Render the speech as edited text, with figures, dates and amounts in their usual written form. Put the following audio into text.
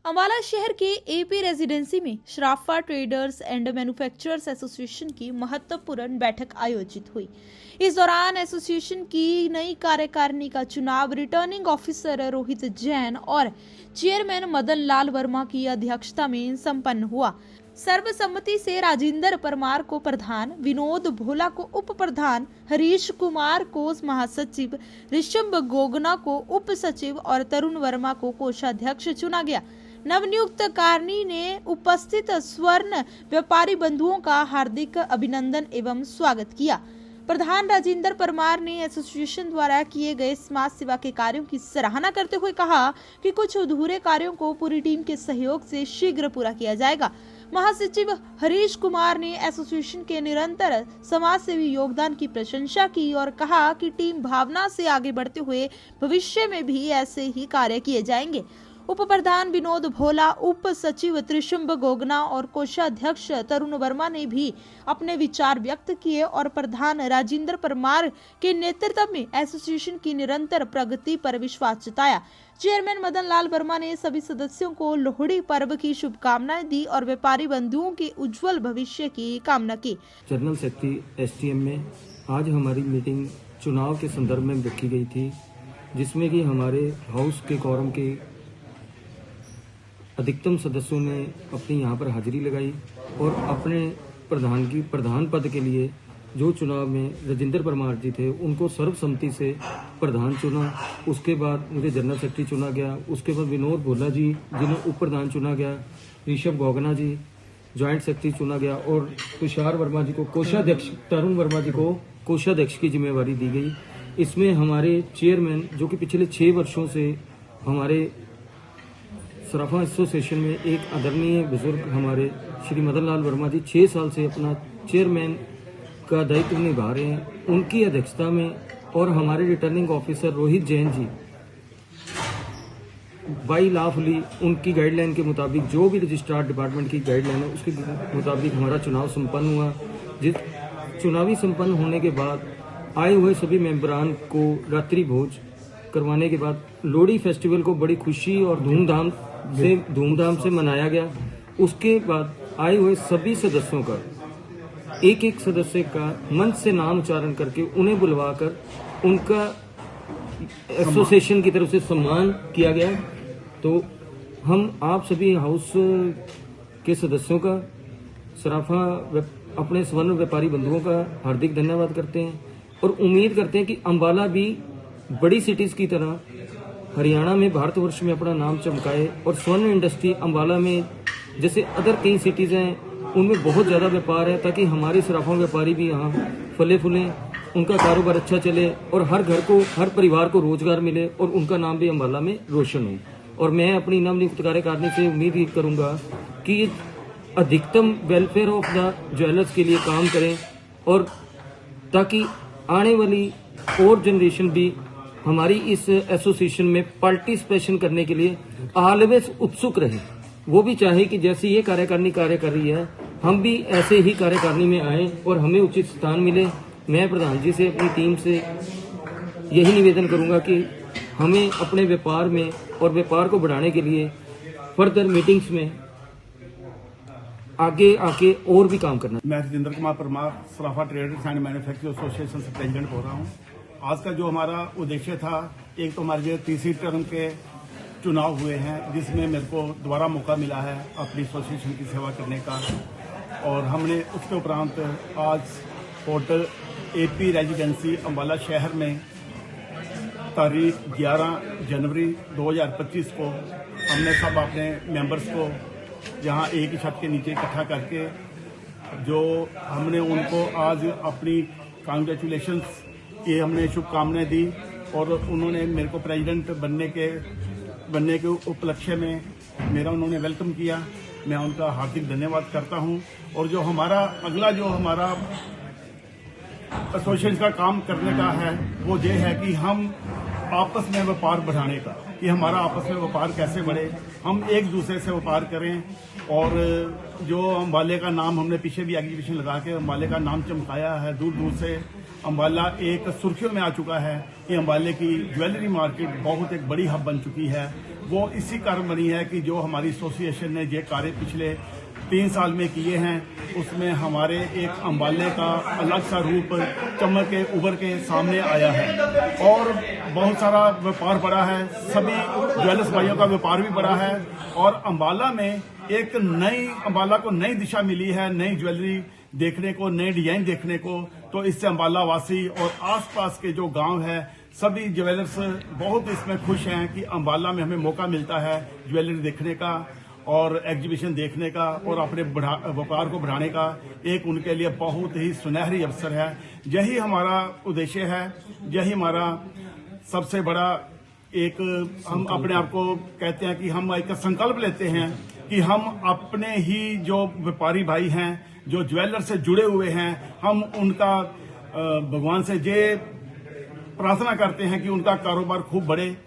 अम्बाला शहर के AP residency में Sarafa traders and manufacturers association की महत्वपूर्ण बैठक आयोजित हुई। इस दौरान एसोसिएशन की नई कार्यकारिणी का चुनाव रिटर्निंग ऑफिसर रोहित जैन और चेयरमैन मदन लाल वर्मा की अध्यक्षता में संपन्न हुआ। सर्वसम्मति से राजेंद्र परमार को प्रधान, विनोद भोला को उप प्रधान, हरीश कुमार को महासचिव, ऋषभ गोगना को उप सचिव और तरुण वर्मा को कोषाध्यक्ष चुना गया। नवनियुक्त कारणी ने उपस्थित स्वर्ण व्यापारी बंधुओं का हार्दिक अभिनंदन एवं स्वागत किया। प्रधान राजेंद्र परमार ने एसोसिएशन द्वारा किए गए समाज सेवा के कार्यों की सराहना करते हुए कहा कि कुछ अधूरे कार्यों को पूरी टीम के सहयोग से शीघ्र पूरा किया जाएगा। महासचिव हरीश कुमार ने एसोसिएशन के निरंतर समाज सेवी योगदान की प्रशंसा की और कहा कि टीम भावना से आगे बढ़ते हुए भविष्य में भी ऐसे ही कार्य किए जाएंगे। उप प्रधान विनोद भोला, उप सचिव ऋषभ गोगना और कोषाध्यक्ष तरुण वर्मा ने भी अपने विचार व्यक्त किए और प्रधान राजेंद्र परमार के नेतृत्व में एसोसिएशन की निरंतर प्रगति पर विश्वास जताया। चेयरमैन मदन लाल वर्मा ने सभी सदस्यों को लोहड़ी पर्व की शुभकामनाएं दी और व्यापारी बंधुओं के उज्जवल भविष्य की कामना की। जनरल सेक्रेटरी एसटीएम में आज हमारी मीटिंग चुनाव के संदर्भ में रखी गई थी, जिसमें कि हमारे हाउस के कोरम के अधिकतम सदस्यों ने अपनी यहाँ पर हाजिरी लगाई और अपने प्रधान पद के लिए जो चुनाव में राजेंद्र परमार जी थे उनको सर्वसम्मति से प्रधान चुना। उसके बाद मुझे जनरल सेक्रेटरी चुना गया। उसके बाद विनोद भोला जी जिन्हें उप प्रधान चुना गया, ऋषभ गोगना जी ज्वाइंट सेक्रेटरी चुना गया और तुषार वर्मा जी को कोषाध्यक्ष, तरुण वर्मा जी को कोषाध्यक्ष की जिम्मेवारी दी गई। इसमें हमारे चेयरमैन जो कि पिछले 6 वर्षों से हमारे सराफा एसोसिएशन में एक आदरणीय बुजुर्ग हमारे श्री मदन लाल वर्मा जी 6 साल से अपना चेयरमैन का दायित्व निभा रहे हैं, उनकी अध्यक्षता में और हमारे रिटर्निंग ऑफिसर रोहित जैन जी बाई लाफली उनकी गाइडलाइन के मुताबिक जो भी रजिस्ट्रार डिपार्टमेंट की गाइडलाइन है उसके मुताबिक हमारा चुनाव संपन्न हुआ। जिस चुनावी संपन्न होने के बाद आए हुए सभी मेंबरान को रात्रि भोज करवाने के बाद लोहड़ी फेस्टिवल को बड़ी खुशी और धूमधाम से मनाया गया। उसके बाद आए हुए सभी सदस्यों का एक सदस्य का मंच से नाम उच्चारण करके उन्हें बुलवाकर उनका एसोसिएशन की तरफ से सम्मान किया गया। तो हम आप सभी हाउस के सदस्यों का, सराफा अपने स्वर्ण व्यापारी बंधुओं का हार्दिक धन्यवाद करते हैं और उम्मीद करते हैं कि अम्बाला भी बड़ी सिटीज की तरह हरियाणा में, भारतवर्ष में अपना नाम चमकाए और स्वर्ण इंडस्ट्री अम्बाला में जैसे अदर कई सिटीज हैं उनमें बहुत ज़्यादा व्यापार है, ताकि हमारे सराफा व्यापारी भी यहाँ फले फूलें, उनका कारोबार अच्छा चले और हर घर को, हर परिवार को रोजगार मिले और उनका नाम भी अम्बाला में रोशन हो। और मैं अपनी नवनियुक्त कार्यकारिणी से उम्मीद ही करूँगा कि अधिकतम वेलफेयर ऑफ द ज्वेलर्स के लिए काम करें और ताकि आने वाली और जनरेशन भी हमारी इस एसोसिएशन में पार्टिसिपेशन करने के लिए ऑलवेज उत्सुक रहे। वो भी चाहे कि जैसे ये कार्यकारिणी कार्य कर रही है हम भी ऐसे ही कार्यकारिणी में आए और हमें उचित स्थान मिले। मैं प्रधान जी से, अपनी टीम से यही निवेदन करूंगा कि हमें अपने व्यापार में और व्यापार को बढ़ाने के लिए फर्दर मीटिंग्स में आगे आके और भी काम करना। मैं राजेंद्र कुमार परमार, सराफा ट्रेडर्स एंड मैन्युफैक्चरर्स एसोसिएशन से प्रेसिडेंट हो रहा हूँ। आज का जो हमारा उद्देश्य था, एक तो हमारे जो तीसरी टर्म के चुनाव हुए हैं जिसमें मेरे को दोबारा मौका मिला है अपनी एसोसिएशन की सेवा करने का, और हमने उसके उपरांत आज होटल एपी रेजिडेंसी अम्बाला शहर में तारीख 11 जनवरी 2025 को हमने सब अपने मेंबर्स को यहाँ एक ही छत के नीचे इकट्ठा करके जो हमने उनको आज अपनी कांग्रेचुलेशंस की हमने शुभकामनाएं दी और उन्होंने मेरे को प्रेसिडेंट बनने के उपलक्ष्य में मेरा उन्होंने वेलकम किया। मैं उनका हार्दिक धन्यवाद करता हूं। और जो हमारा अगला जो हमारा एसोसिएशन का काम करने का है वो ये है कि हम आपस में व्यापार बढ़ाने का, कि हमारा आपस में व्यापार कैसे बढ़े, हम एक दूसरे से व्यापार करें। और जो अम्बाले का नाम हमने पीछे भी एग्जीबिशन लगा के अम्बाले का नाम चमकाया है, दूर दूर से अम्बाला एक सुर्खियों में आ चुका है कि अम्बाले की ज्वेलरी मार्केट बहुत एक बड़ी हब बन चुकी है। वो इसी कारण बनी है कि जो हमारी एसोसिएशन ने ये कार्य पिछले 3 साल में किए हैं, उसमें हमारे एक अंबाले का अलग सा रूप चमक के उभर के सामने आया है और बहुत सारा व्यापार बढ़ा है। सभी ज्वेलर्स भाइयों का व्यापार भी बढ़ा है और अंबाला में एक अंबाला को नई दिशा मिली है, नई ज्वेलरी देखने को, नए डिजाइन देखने को। तो इससे अंबाला वासी और आसपास के जो गांव है, सभी ज्वेलर्स बहुत इसमें खुश हैं कि अंबाला में हमें मौका मिलता है ज्वेलरी देखने का और एग्जीबिशन देखने का और अपने व्यापार को बढ़ाने का। एक उनके लिए बहुत ही सुनहरी अवसर है। यही हमारा उद्देश्य है, यही हमारा सबसे बड़ा एक हम अपने आप को कहते हैं कि हम एक संकल्प लेते हैं कि हम अपने ही जो व्यापारी भाई हैं, जो ज्वेलर से जुड़े हुए हैं, हम उनका भगवान से ये प्रार्थना करते हैं कि उनका कारोबार खूब बढ़े,